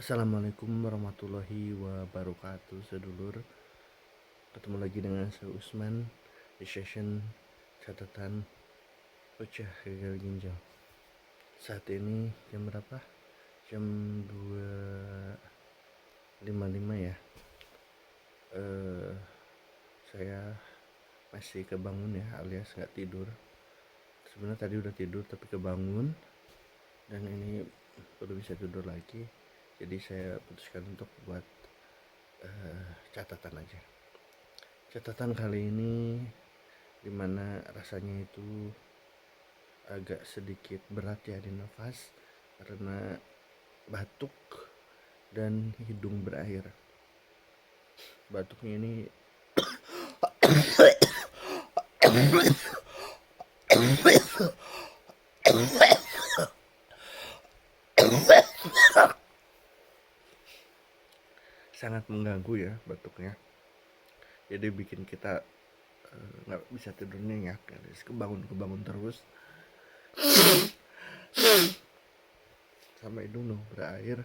Assalamualaikum warahmatullahi wabarakatuh sedulur. Ketemu lagi dengan saya Usman di session catatan pecah gagal ginjal. Saat ini jam berapa? Jam 2.55 ya. Saya masih kebangun ya, alias nggak tidur. Sebenarnya tadi udah tidur tapi kebangun, dan ini baru bisa tidur lagi. Jadi saya putuskan untuk buat catatan aja. Catatan kali ini dimana rasanya itu agak sedikit berat ya di nafas karena batuk dan hidung berair. Batuknya ini sangat mengganggu ya batuknya. Jadi bikin kita nggak bisa tidur nyenyak, kebangun terus sama hidung berair.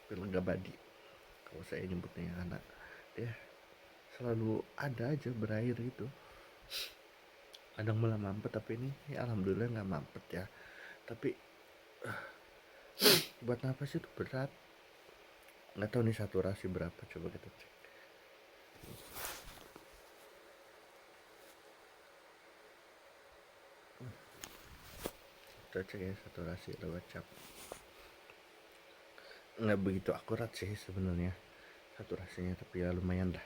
Film Gabadi kalau saya nyebutnya, karena ya selalu ada aja berair itu. Kadang malah mampet, tapi ini ya alhamdulillah nggak mampet ya. Tapi buat nafas itu berat. Nggak tahu nih saturasi berapa, coba kita cek. Kita cek ya saturasi lewat cap. Nggak begitu akurat sih sebenarnya saturasinya, tapi ya lumayan lah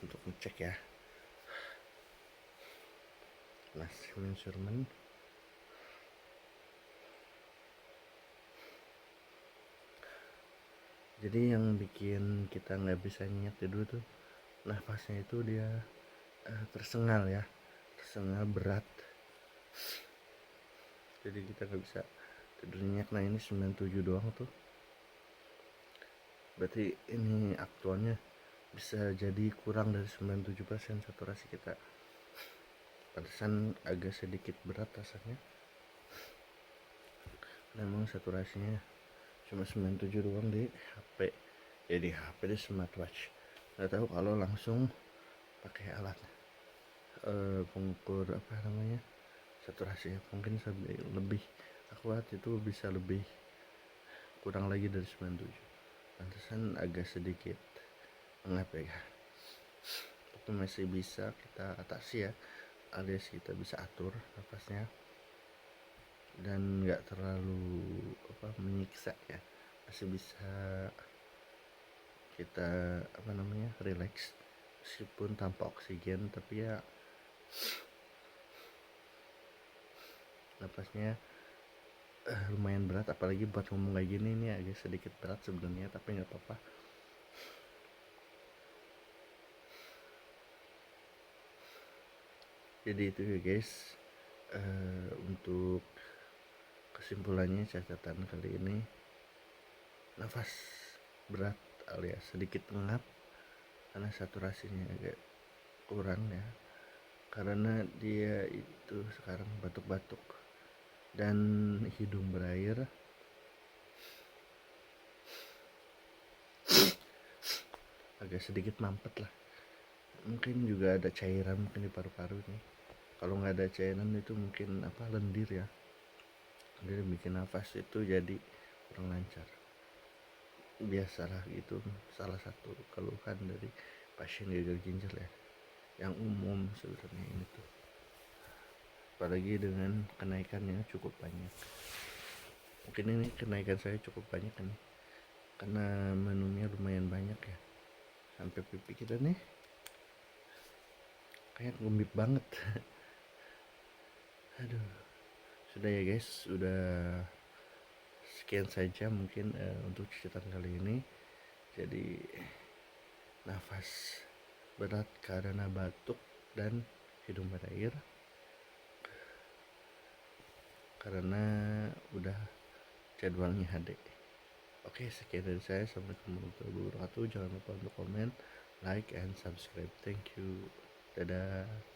untuk ngecek ya. Masih measurement. Jadi yang bikin kita nggak bisa nyenyak tidur tuh nafasnya itu dia tersengal ya, tersengal berat. Jadi kita nggak bisa tidur nyenyak. Nah ini 97 doang tuh, berarti ini aktualnya bisa jadi kurang dari 97% saturasi kita. Pantesan agak sedikit berat rasanya. Memang saturasinya cuma 97 doang di HP. Ya di HP, di smartwatch. Nggak tahu kalau langsung pakai alat pengukur apa namanya saturasi ya, mungkin lebih akurat, itu bisa lebih kurang lagi dari 97. Pantesan agak sedikit mengapa ya, itu masih bisa kita atasi ya, alias kita bisa atur nafasnya dan nggak terlalu menyiksa ya, masih bisa kita relax meskipun tanpa oksigen. Tapi ya napasnya lumayan berat, apalagi buat ngomong kayak gini. Ini agak sedikit berat sebenarnya, tapi nggak apa-apa. Jadi itu ya guys, untuk kesimpulannya catatan kali ini, nafas berat alias sedikit pengap karena saturasinya agak kurang ya, karena dia itu sekarang batuk-batuk dan hidung berair. Agak sedikit mampet lah, mungkin juga ada cairan mungkin di paru-paru nih. Kalau nggak ada cairan itu mungkin lendir ya, jadi bikin nafas itu jadi kurang lancar. Biasalah gitu, salah satu keluhan dari pasien gagal ginjal ya, yang umum sebenarnya ini tuh, apalagi dengan kenaikannya cukup banyak. Mungkin ini kenaikan saya cukup banyak nih karena menunya lumayan banyak ya, sampai pipi kita nih kayak ngembip banget. Aduh, sudah ya guys, sudah sekian saja mungkin untuk cerita kali ini. Jadi nafas berat karena batuk dan hidung berair karena udah jadwalnya HD. Oke, sekian dari saya. Assalamualaikum warahmatullahi wabarakatuh. Jangan lupa untuk komen, like, and subscribe. Thank you. Dadah.